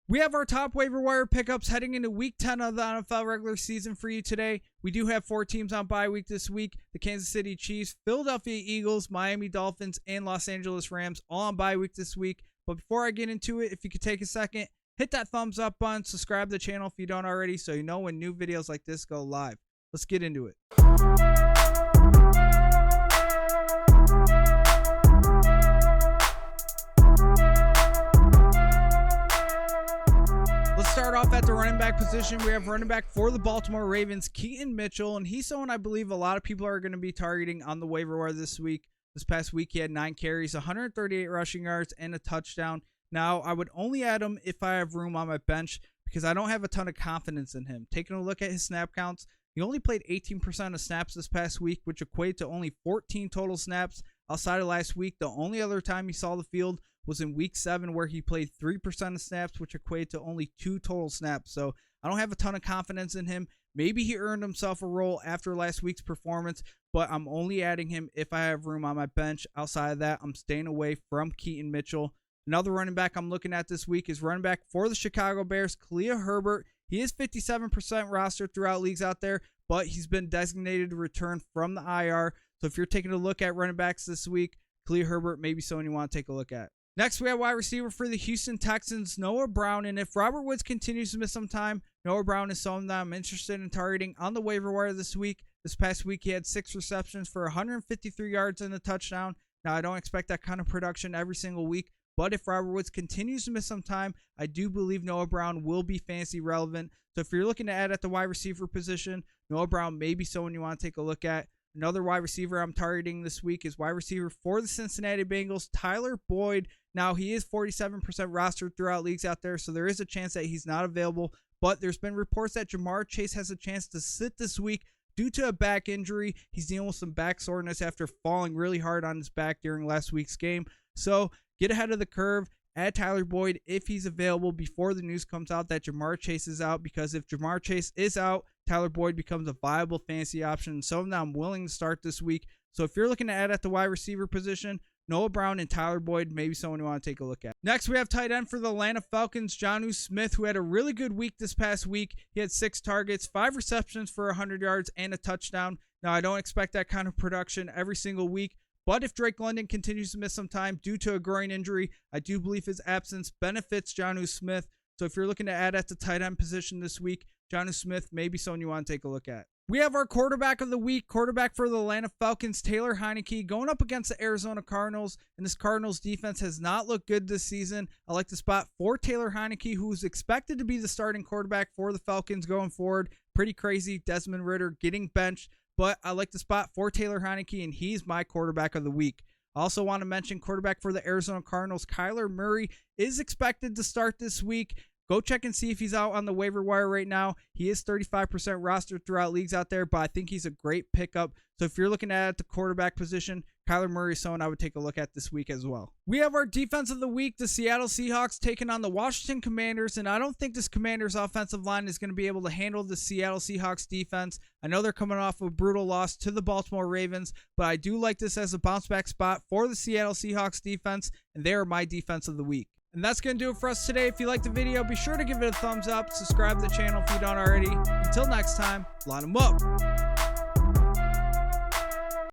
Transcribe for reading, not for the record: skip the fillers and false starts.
We have our top waiver wire pickups heading into week 10 of the NFL regular season for you today. We do have 4 teams on bye week this week. The Kansas City Chiefs, Philadelphia Eagles, Miami Dolphins, and Los Angeles Rams all on bye week this week. But before I get into it, if you could take a second, hit that thumbs up button, subscribe to the channel if you don't already so you know when new videos like this go live. Let's get into it. Start off at the running back position. We have running back for the Baltimore Ravens, Keaton Mitchell, and he's someone I believe a lot of people are going to be targeting on the waiver wire this week. This past week, he had 9 carries, 138 rushing yards, and a touchdown. Now, I would only add him if I have room on my bench because I don't have a ton of confidence in him. Taking a look at his snap counts, he only played 18% of snaps this past week, which equated to only 14 total snaps. Outside of last week, the only other time he saw the field was in week 7 where he played 3% of snaps, which equated to only 2 total snaps. So I don't have a ton of confidence in him. Maybe he earned himself a role after last week's performance, but I'm only adding him if I have room on my bench. Outside of that, I'm staying away from Keaton Mitchell. Another running back I'm looking at this week is running back for the Chicago Bears, Khalil Herbert. He is 57% rostered throughout leagues out there, but he's been designated to return from the IR. So if you're taking a look at running backs this week, Khalil Herbert may be someone you want to take a look at. Next, we have wide receiver for the Houston Texans, Noah Brown. And if Robert Woods continues to miss some time, Noah Brown is someone that I'm interested in targeting on the waiver wire this week. This past week, he had 6 receptions for 153 yards and a touchdown. Now, I don't expect that kind of production every single week, but if Robert Woods continues to miss some time, I do believe Noah Brown will be fantasy relevant. So if you're looking to add at the wide receiver position, Noah Brown may be someone you want to take a look at. Another wide receiver I'm targeting this week is wide receiver for the Cincinnati Bengals, Tyler Boyd. Now, he is 47% rostered throughout leagues out there, so there is a chance that he's not available. But there's been reports that Jamar Chase has a chance to sit this week due to a back injury. He's dealing with some back soreness after falling really hard on his back during last week's game. So get ahead of the curve. Add Tyler Boyd if he's available before the news comes out that Jamar Chase is out, because if Jamar Chase is out, Tyler Boyd becomes a viable fantasy option, someone that I'm willing to start this week. So if you're looking to add at the wide receiver position, Noah Brown and Tyler Boyd, maybe someone you want to take a look at. Next, we have tight end for the Atlanta Falcons, Jonnu Smith, who had a really good week this past week. He had 6 targets, 5 receptions for 100 yards, and a touchdown. Now, I don't expect that kind of production every single week, but if Drake London continues to miss some time due to a groin injury, I do believe his absence benefits Jonnu Smith. So if you're looking to add at the tight end position this week, Jonnu Smith may be someone you want to take a look at. We have our quarterback of the week, quarterback for the Atlanta Falcons, Taylor Heineke, going up against the Arizona Cardinals, and this Cardinals defense has not looked good this season. I like the spot for Taylor Heineke, who's expected to be the starting quarterback for the Falcons going forward. Pretty crazy, Desmond Ridder getting benched, but I like the spot for Taylor Heineke, and he's my quarterback of the week. I also want to mention quarterback for the Arizona Cardinals, Kyler Murray, is expected to start this week. Go check and see if he's out on the waiver wire right now. He is 35% rostered throughout leagues out there, but I think he's a great pickup. So if you're looking at the quarterback position, Kyler Murray is someone I would take a look at this week as well. We have our defense of the week, the Seattle Seahawks, taking on the Washington Commanders, and I don't think this Commanders offensive line is going to be able to handle the Seattle Seahawks defense. I know they're coming off a brutal loss to the Baltimore Ravens, but I do like this as a bounce back spot for the Seattle Seahawks defense, and they are my defense of the week. And that's going to do it for us today. If you liked the video, be sure to give it a thumbs up. Subscribe to the channel if you don't already. Until next time, line them up.